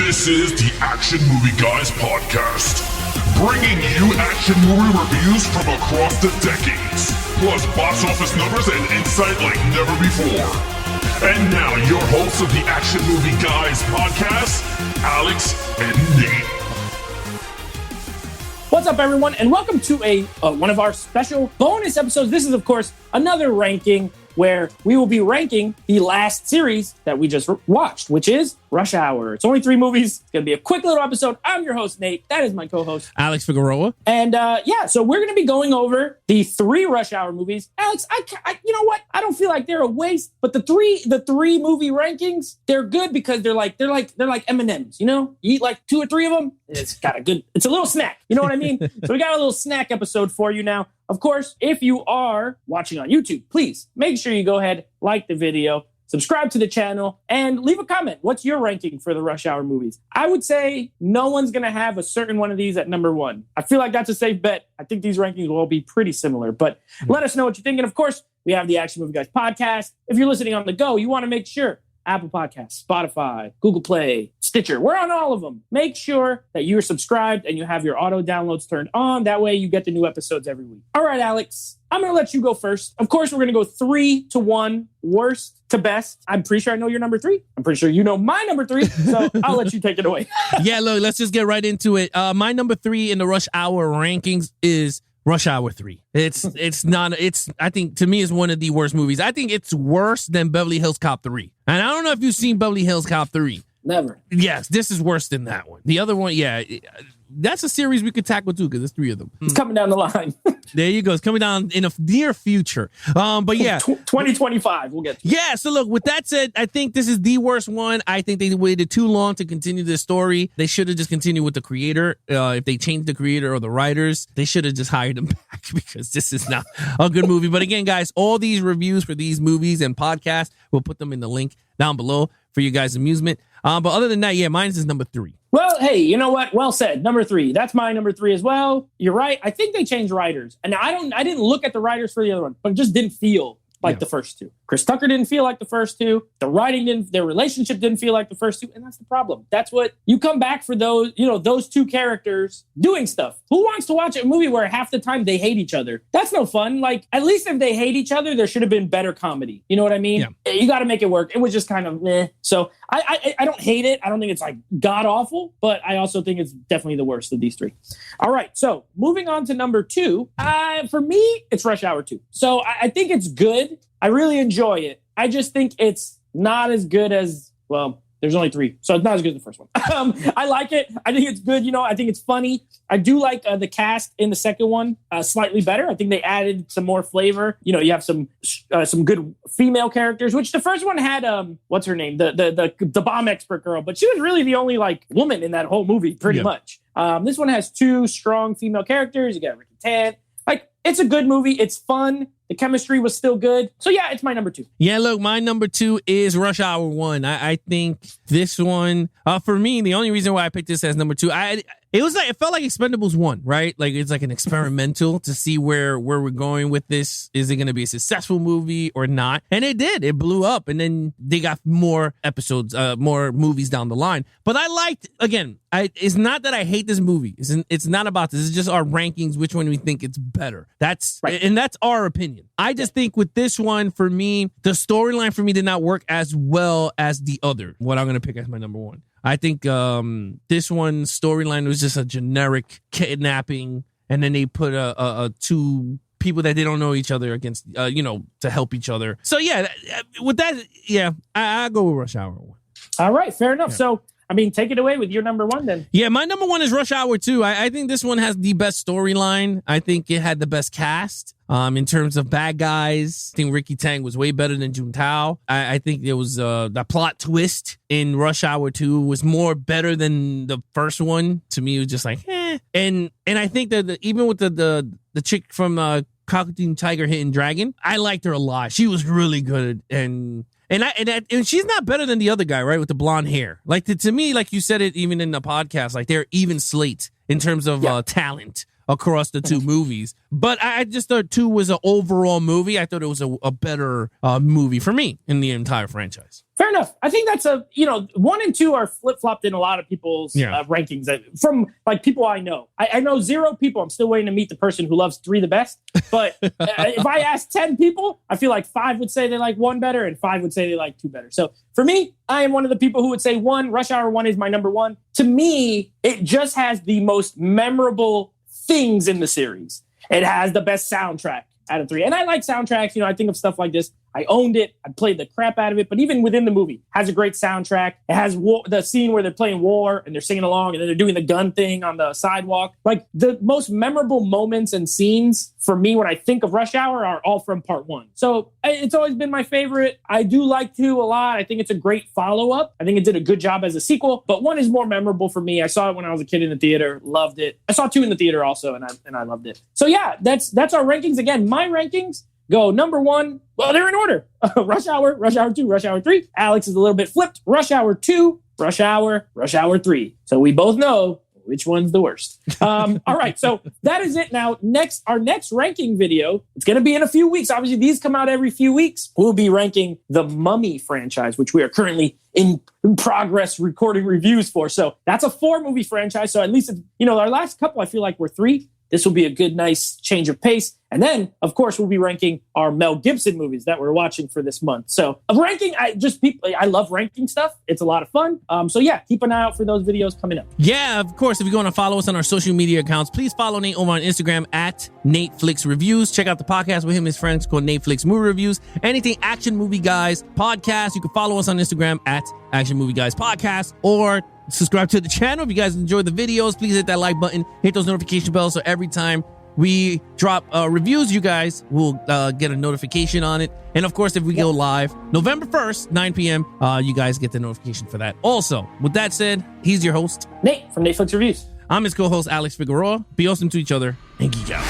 This is the Action Movie Guys podcast, bringing you action movie reviews from across the decades, plus box office numbers and insight like never before. And now, your hosts of the Action Movie Guys podcast, Alex and Nate. What's up, everyone, and welcome to one of our special bonus episodes. This is, of course, another ranking where we will be ranking the last series that we just watched, which is Rush Hour. It's only 3 movies. It's going to be a quick little episode. I'm your host, Nate. That is my co-host, Alex Figueroa. And so we're going to be going over the 3 Rush Hour movies. Alex, you know what? I don't feel like they're a waste, but the three movie rankings, they're good because they're like M&Ms. You know, you eat like 2 or 3 of them. It's a little snack. You know what I mean? So we got a little snack episode for you now. Of course, if you are watching on YouTube, please make sure you go ahead, like the video, subscribe to the channel, and leave a comment. What's your ranking for the Rush Hour movies? I would say no one's going to have a certain one of these at number 1. I feel like that's a safe bet. I think these rankings will all be pretty similar, but let us know what you think. And of course, we have the Action Movie Guys podcast. If you're listening on the go, you want to make sure Apple Podcasts, Spotify, Google Play, Stitcher. We're on all of them. Make sure that you're subscribed and you have your auto downloads turned on. That way you get the new episodes every week. All right, Alex, I'm going to let you go first. Of course, we're going to go 3 to 1, worst to best. I'm pretty sure I know your number 3. I'm pretty sure you know my number 3. So I'll let you take it away. Yeah, look, let's just get right into it. My number 3 in the Rush Hour rankings is Rush Hour 3. I think to me it's one of the worst movies. I think it's worse than Beverly Hills Cop 3. And I don't know if you've seen Beverly Hills Cop 3. Never. Yes, this is worse than that one. The other one, yeah, that's a series we could tackle too because there's 3 of them. It's coming down the line. There you go. It's coming down in a near future. But yeah. 2025, we'll get to it. Yeah, so look, with that said, I think this is the worst one. I think they waited too long to continue this story. They should have just continued with the creator. If they changed the creator or the writers, they should have just hired them back because this is not a good movie. But again, guys, all these reviews for these movies and podcasts, we'll put them in the link down below for you guys' amusement. But other than that, yeah, mine is number 3. Well, hey, you know what? Well said. Number 3. That's my number 3 as well. You're right. I think they changed writers. And I didn't look at the writers for the other one, but it just didn't feel like the first 2. Chris Tucker didn't feel like the first 2. The writing their relationship didn't feel like the first 2. And that's the problem. That's what you come back for those 2 characters doing stuff. Who wants to watch a movie where half the time they hate each other? That's no fun. Like, at least if they hate each other, there should have been better comedy. You know what I mean? Yeah. You got to make it work. It was just kind of meh. So I don't hate it. I don't think it's like god awful, but I also think it's definitely the worst of these 3. All right. So moving on to number 2, for me, it's Rush Hour 2. So I think it's good. I really enjoy it. I just think it's not as good as, well, there's only 3, so it's not as good as the first one. I like it. I think it's good. I think it's funny. I do like the cast in the second one slightly better. I think they added some more flavor. You have some good female characters, which the first one had, what's her name? The bomb expert girl, but she was really the only like woman in that whole movie, pretty much. This one has 2 strong female characters. You got Ricky Tan. Like, it's a good movie. It's fun. The chemistry was still good. So, yeah, it's my number 2. Yeah, look, my number 2 is Rush Hour 1. I think this one, for me, the only reason why I picked this as number 2, it felt like Expendables 1, right? Like, it's like an experimental to see where we're going with this. Is it going to be a successful movie or not? And it did. It blew up. And then they got more episodes, more movies down the line. But I liked, again, it's not that I hate this movie. It's not about this. It's just our rankings, which one we think it's better. That's right. And that's our opinion. I just think with this one, for me, the storyline for me did not work as well as the other, what I'm going to pick as my number 1. I think this one's storyline was just a generic kidnapping, and then they put a 2 people that they don't know each other against, to help each other. So, yeah, with that, yeah, I'll go with Rush Hour 1. All right, fair enough. Yeah. So, take it away with your number 1 then. Yeah, my number 1 is Rush Hour 2. I think this one has the best storyline. I think it had the best cast. In terms of bad guys, I think Ricky Tang was way better than Juntao. I think there was the plot twist in Rush Hour 2 was more better than the first one. To me, it was just like, eh. And I think that even with the chick from Cockatoo Tiger Hidden Dragon, I liked her a lot. She was really good. And she's not better than the other guy, right? With the blonde hair. Like to me, like you said it even in the podcast, like they're even slate in terms of talent across the 2 movies. But I just thought 2 was an overall movie. I thought it was a better movie for me in the entire franchise. Fair enough. I think that's 1 and 2 are flip-flopped in a lot of people's rankings from like people I know. I know 0 people. I'm still waiting to meet the person who loves 3 the best. But if I ask 10 people, I feel like 5 would say they like 1 better and 5 would say they like 2 better. So for me, I am one of the people who would say Rush Hour 1 is my number 1. To me, it just has the most memorable things in the series. It has the best soundtrack out of 3. And I like soundtracks. I think of stuff like this. I owned it. I played the crap out of it. But even within the movie, it has a great soundtrack. It has the scene where they're playing War and they're singing along and then they're doing the gun thing on the sidewalk. Like the most memorable moments and scenes for me when I think of Rush Hour are all from part 1. So it's always been my favorite. I do like 2 a lot. I think it's a great follow-up. I think it did a good job as a sequel. But 1 is more memorable for me. I saw it when I was a kid in the theater. Loved it. I saw 2 in the theater also and I loved it. So yeah, that's our rankings. Again, my rankings go number 1. Well, they're in order. Rush Hour, Rush Hour 2, Rush Hour 3. Alex is a little bit flipped. Rush Hour 2, Rush Hour, Rush Hour 3. So we both know which one's the worst. All right, so that is it. Now, our next ranking video, it's going to be in a few weeks. Obviously, these come out every few weeks. We'll be ranking the Mummy franchise, which we are currently in progress recording reviews for. So that's a 4-movie franchise. So at least, our last couple, I feel like were 3. This will be a good, nice change of pace. And then, of course, we'll be ranking our Mel Gibson movies that we're watching for this month. So ranking, I love ranking stuff. It's a lot of fun. So yeah, keep an eye out for those videos coming up. Yeah, of course, if you want to follow us on our social media accounts, please follow Nate over on Instagram at NateFlix Reviews. Check out the podcast with him and his friends called NateFlix Movie Reviews. Anything Action Movie Guys podcast, you can follow us on Instagram at Action Movie Guys Podcast, or subscribe to the channel. If you guys enjoy the videos, please hit that like button, hit those notification bells, so every time we drop reviews, you guys will get a notification on it. And of course, if we go live November 1st, 9 p.m., you guys get the notification for that. Also, with that said, he's your host, Nate from NateFlix Reviews. I'm his co-host, Alex Figueroa. Be awesome to each other and geek out.